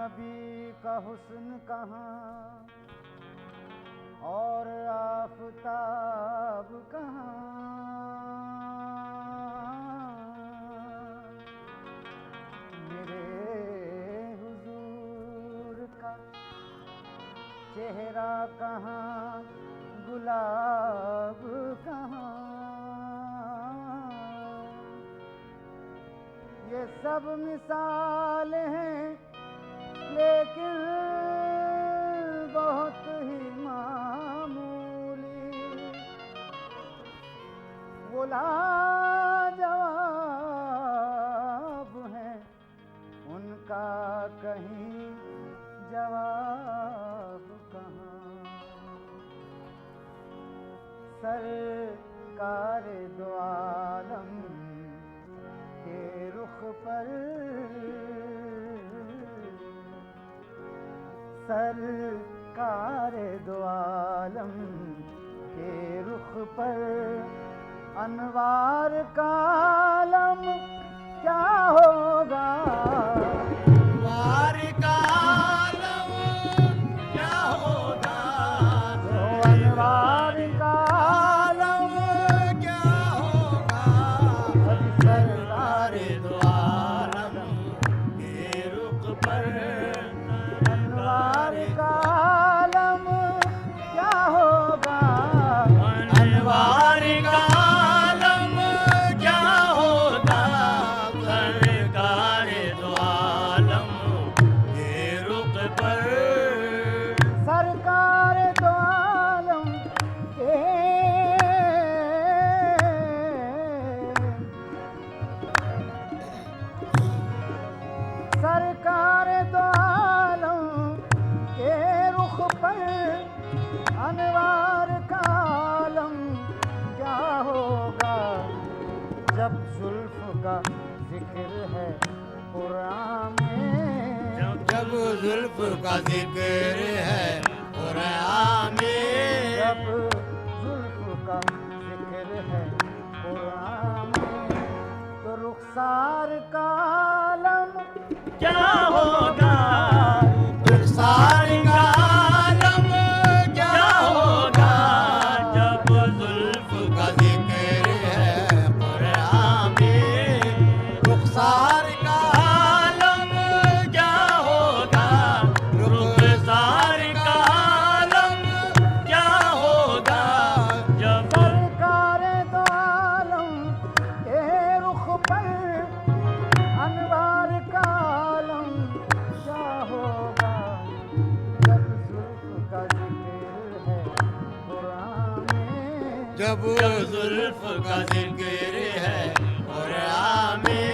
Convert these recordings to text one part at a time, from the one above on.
नबी का हुस्न कहाँ और आफताब कहाँ, मेरे हुजूर का चेहरा कहाँ, गुलाब कहाँ। ये सब मिसाल हैं लेकिन बहुत ही मामूली, वो लाजवाब हैं उनका कहीं जवाब कहाँ। सरकार दो आलम के रुख पर, सरकार दो आलम के रुख पर अनवार का आलम क्या होगा, अनवार का आलम क्या होगा, तो अनवार का आलम क्या होगा। सरकार दो आलम के रुख पर अनवार का आलम क्या होगा, अनवार का आलम क्या होगा। सरकार दो आलम के रुख पर, सरकार दो आलम के सरकार दो आलम के रुख पर अनवार का आलम क्या होगा। जब जुल्फ का जिक्र है कुरान में, जब जुल्फ का जिक्र है कुरान में, जब जुल्फ का जिक्र है कुरान में, तो रुखसार का आलम क्या होगा। रुखसार का आलम क्या होगा। जब जुल्फ का जिक्र है कुरान में, रुखसार का आलम क्या होगा। रुखसार का आलम क्या होगा। जब सरकार दो आलम के रुख पर अनवार का आलम क्या होगा। जब जुल्फ का जिक्र है कुरान में, जब जुल्फ का जिक्र है कुरान में,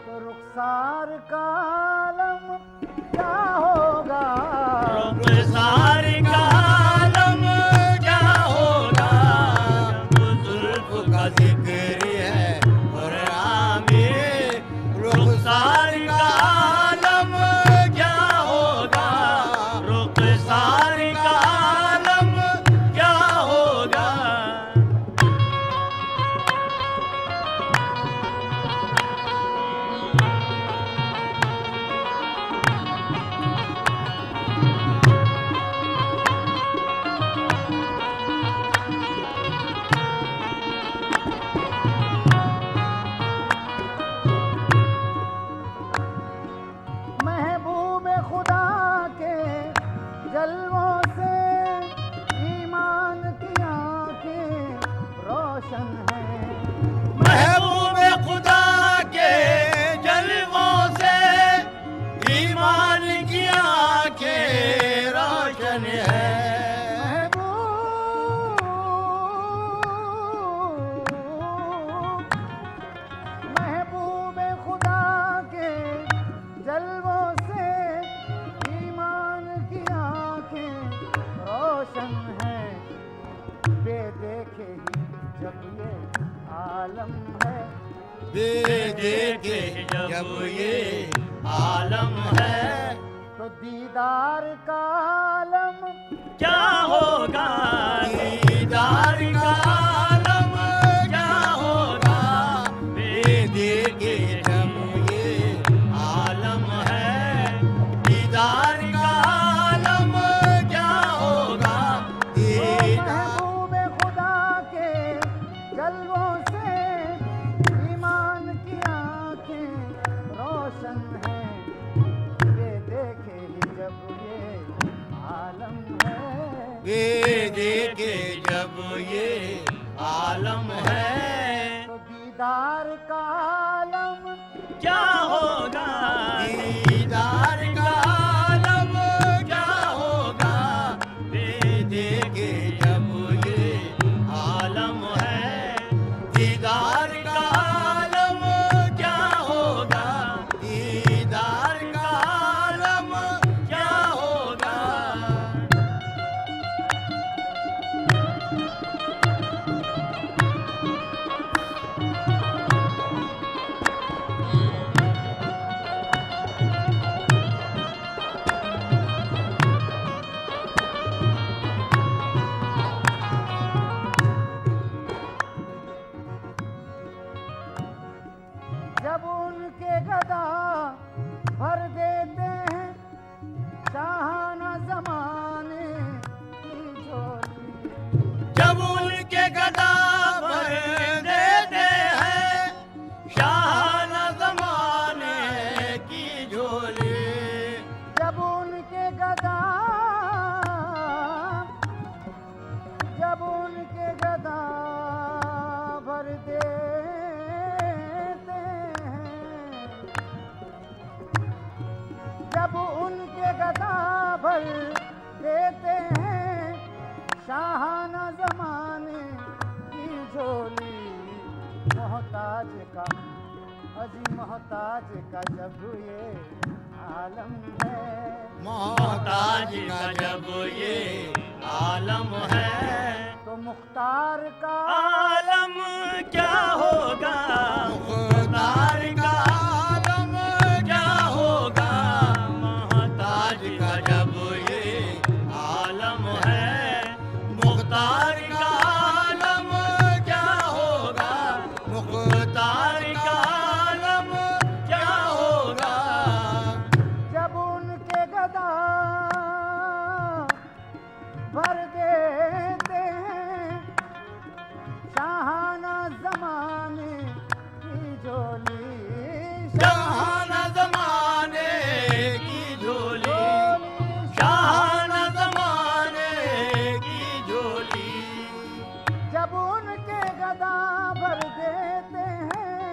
तो रुखसार का आलम क्या होगा। रुखसार का आलम क्या होगा। जब जुल्फ का जिक्र है कुरान में, रुखसार का आलम क्या होगा। रुखसार का आलम क्या होगा। महबूब खुदा के जलवों से ईमान की आंखें रोशन हैं। महबूब खुदा के जलवों से ईमान की आंखें रोशन है। महबूब खुदा के जलवों से ईमान की आंखें रोशन हैं। बेदेखे ही जब ये आलम है, बेदेखे जब ये आलम है, तो दीदार का आलम क्या होगा। दीदार का आलम क्या होगा। बेदेखे जब ये आलम है, जब ये आलम है, तो दीदार का आलम क्या होगा? दीदार का आलम क्या होगा? वे देखे जब ये आलम है, दीदार का आलम क्या होगा? दीदार का आलम क्या होगा? जब उनके गदा भर देते हैं शाहाना जमाने की झोली। जब उनके गदा भर देते हैं शाहाना ज़माने की झोली। जब उनके गदा भर देते हैं, जब उनके गदा भर देते हैं शाहाना जमाने की झोली। मोहताज का अजी मोहताज का जब ये आलम है, मोहताज का जब ये आलम है, तो मुख्तार का आलम क्या होगा? मुख्तार का आलम क्या होगा? मोहताज का जब ये आलम है, मुख्तार का आलम क्या होगा? मुख्तार का आलम क्या होगा? जब उनके गदा भर देते हैं शाहाना जमाने की झोली। शाहाना ज़माने की झोली, शाहाना ज़माने की झोली। जब उनके गदा भर देते हैं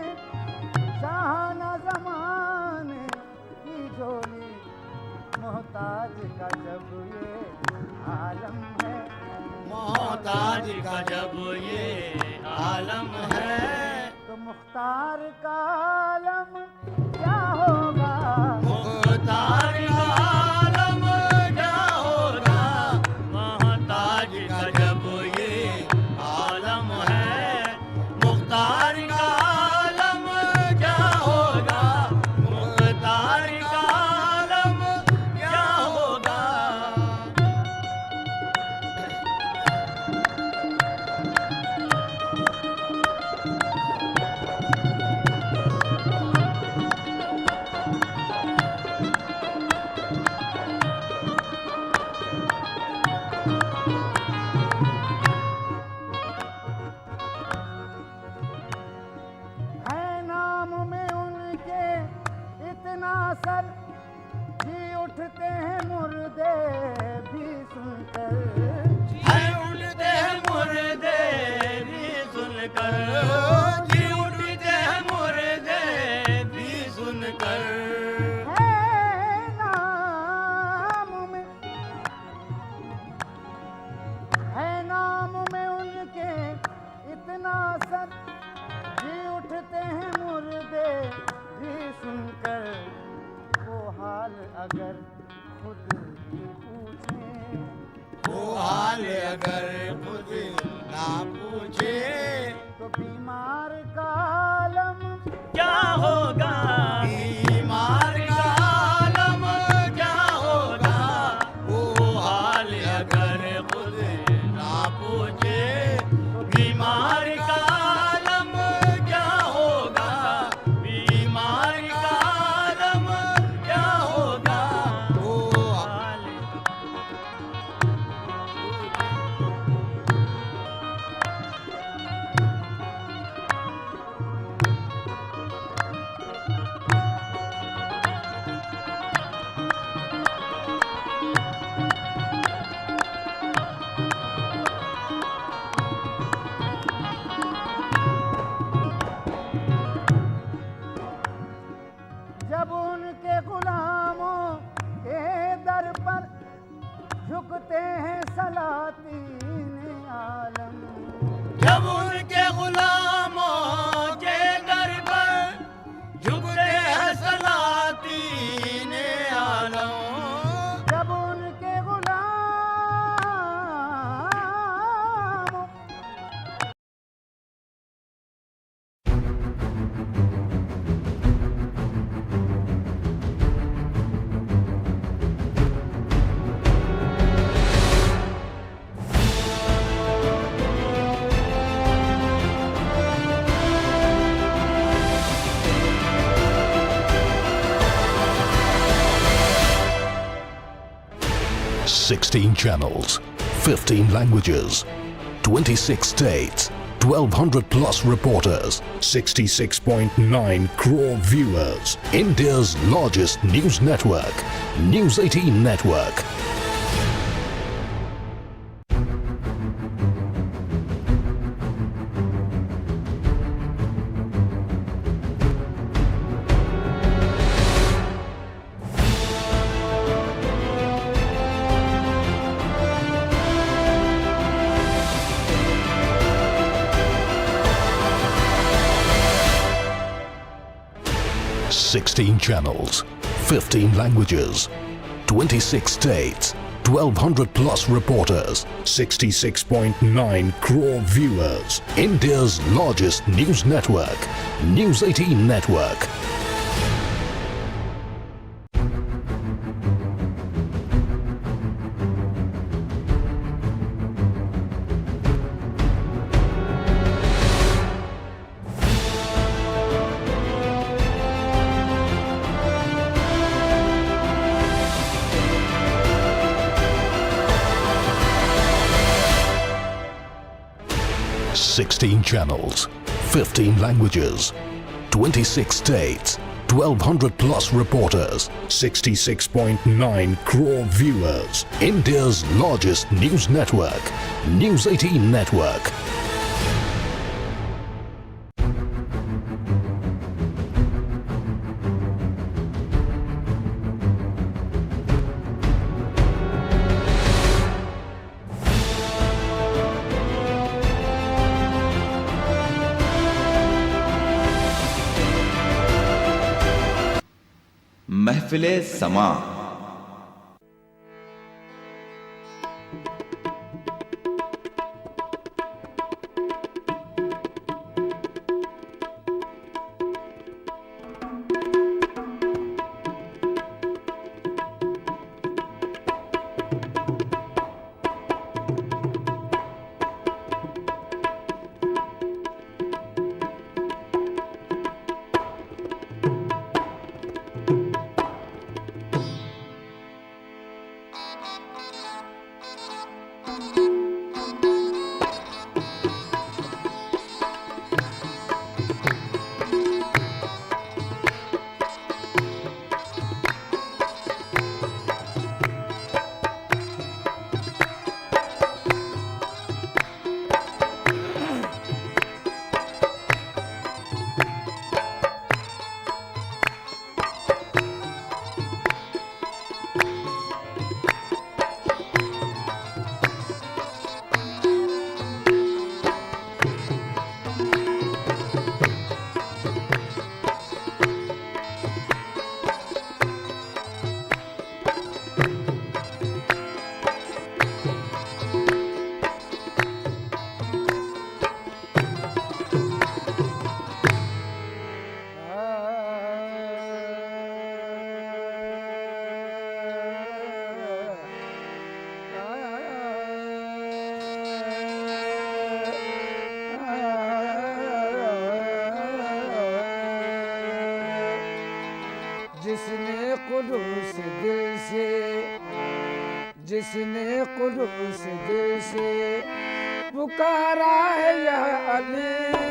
शाहाना जमाने की झोली। मोहताज का जब ये आलम है, मोहताज का जब ये आलम है, तो मुख्तार का आलम क्या होगा? मुख्तार का आलम क्या होगा? मोहताज का जब ये आलम है, मुख्तार का आलम क्या होगा? मुख्तार का आलम क्या होगा? है नाम में उनके इतना सर, जी उठते हैं मुर्दे भी सुनकर। है उठते हैं मुर्दे भी सुनकर, जी उठते हैं मुर्दे भी सुनकर। है नाम में उनके इतना सर, जी उठते हैं मुर्दे भी सुनकर। वो हाल अगर खुद ही पूछें, वो हाल अगर खुद ना पूछे, तो बीमार का आलम क्या होगा? बीमार का आलम क्या होगा? वो हाल अगर खुद ना पूछे, बीमार का आलम क्या होगा? बीमार का आलम क्या होगा? वो हाल 16 channels, 15 languages, 26 states, 1200 plus reporters, 66.9 crore viewers. India's largest news network, News 18 Network. Sixteen channels, 15 languages, 26 states, 1200 plus reporters, 66.9 crore viewers. India's largest news network, News 18 Network. Sixteen channels, 15 languages, 26 states, 1200 plus reporters, 66.9 crore viewers. India's largest news network, News 18 Network. महफिले समा। जिसने कुलूस दिल से पुकारा है या अली।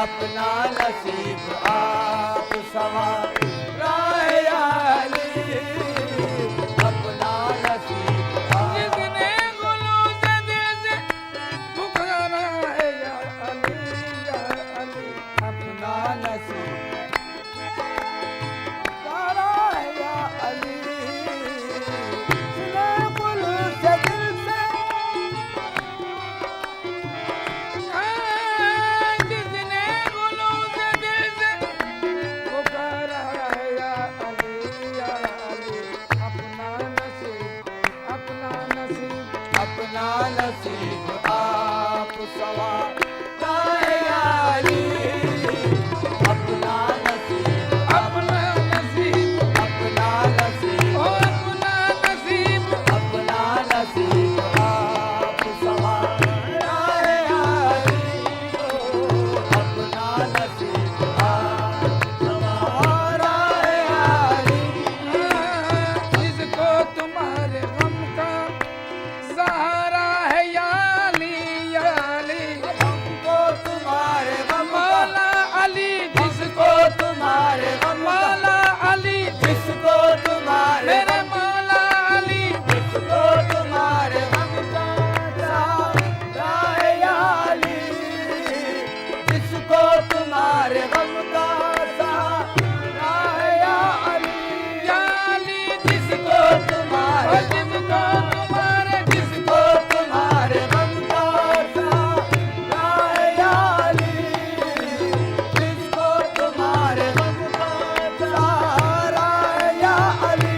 अपना नसीब आप संवारा या अली, अपना नसीब आप। जिसने गुलों से दिल से पुकारा है या अली, या अली, अपना नसीब पुकारा है या अली, जिसने गुलों से दिल से जिसने गुलों से दिल से पुकारा है या अली, या अली, अपना नसीब, अपना नसीब, अपना नसीब आप संवारा है या अली, अपना नसीब अपना नसीब, अपना नसीब ओ अपना नसीब, अपना नसीब आप संवारा है या अली, अपना नसीब आप संवारा है या अली, जिसको तुम्हारे गम का सहारा है या अली, या अली, हमको तुम्हारे गम का मौला अली, जिसको तुम्हारे गम का मौला अली, जिसको तुम्हारे मेरे मौला अली, जिसको तुम्हारे गम का सहारा है या अली, जिसको तुम्हारे गम का सहारा है या अली, या अली, जिसको तुम्हारे जिसको तुम्हारे, जिसको तुम्हारे गम का सहारा है या अली, जिसको तुम्हारे गम का सहारा है या अली,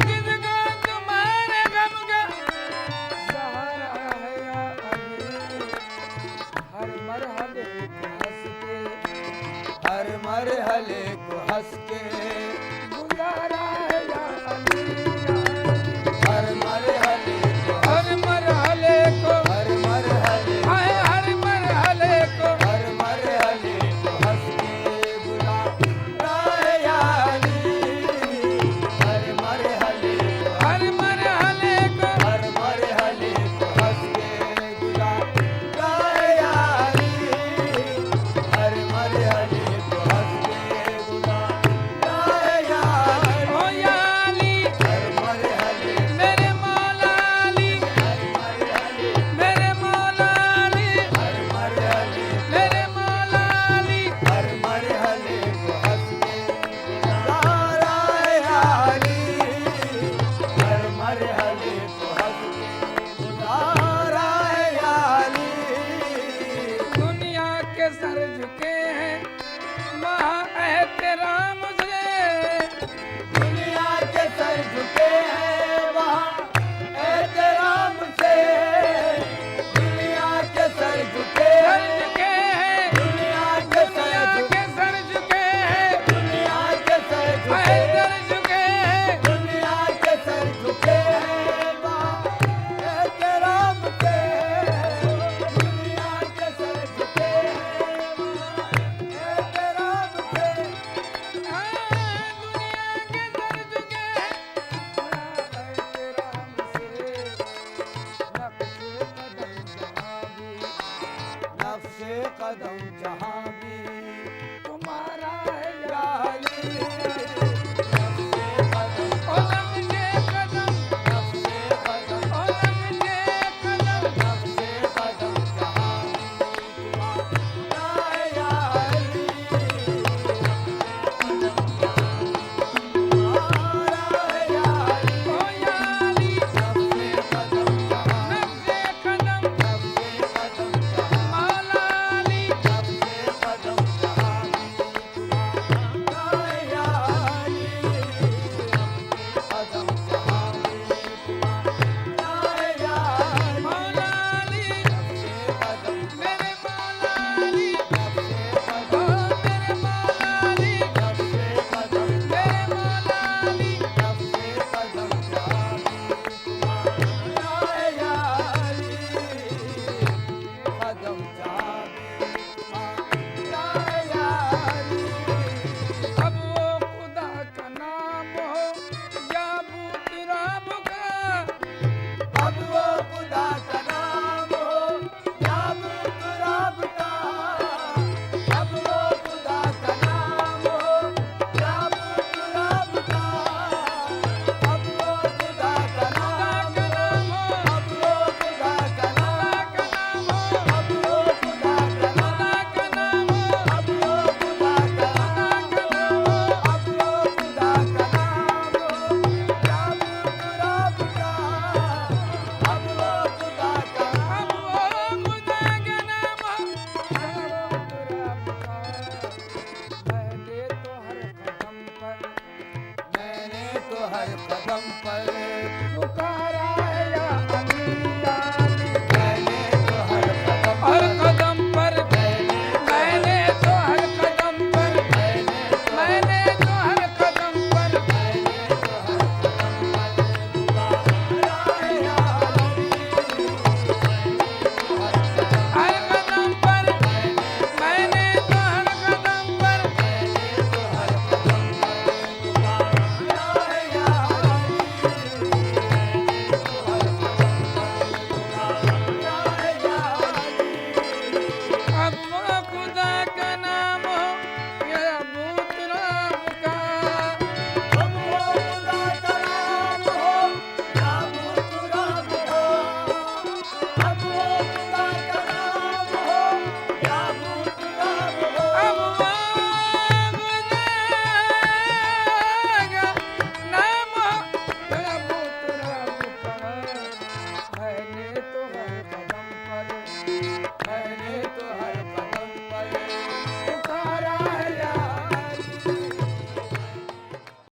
जिसको तुम्हारे गम का सहारा है या अली, हर मरहले को हंस के हर मरहले को हंस के गुजारा है या अली, या अली, हर मरहले को हर मरहले को, हर मरहले आए हर मरहले को, हर मरहले को हंस के बुला है या अली, हर मरहले को हर मरहले को, हर मरहले को हंस के बुला है या अली, हर मरहले को हंस के बुला है या अली, ओ या अली, हर मरहले मेरे मौला अली, हर मरहले मेरे मौला अली, हर मरहले मेरे मौला अली, हर मरहले को हंस के गुजारा है या अली, हर मरहले को हंस के गुजारा है या अली, दुनिया के सर झुके हैं वहाँ एहतराम से, दुनिया के सर झुके हैं वहाँ एहतराम से, दुनिया के सर झुके सर हैं, झुके हैं, दुनिया के दुनिया सर झुके, के सर झुके हैं, दुनिया के सर झुके, आए सर झुके हैं, दुनिया के सर झुके हैं वहाँ एहतराम से, दुनिया के सर झुके हैं वहाँ एहतराम से, नक्शे कदम जहाँ भी तुम्हारा है या या अली, नक्शे कदम ओ नक्शे कदम, नक्शे कदम ओ नक्शे कदम, नक्शे कदम जहाँ भी तुम्हारा है या अली, तुम्हारा है या अली, ओ या अली, नक्शे कदम जहाँ नक्शे कदम, नक्शे कदम जहाँ मौला अली, नक्शे कदम है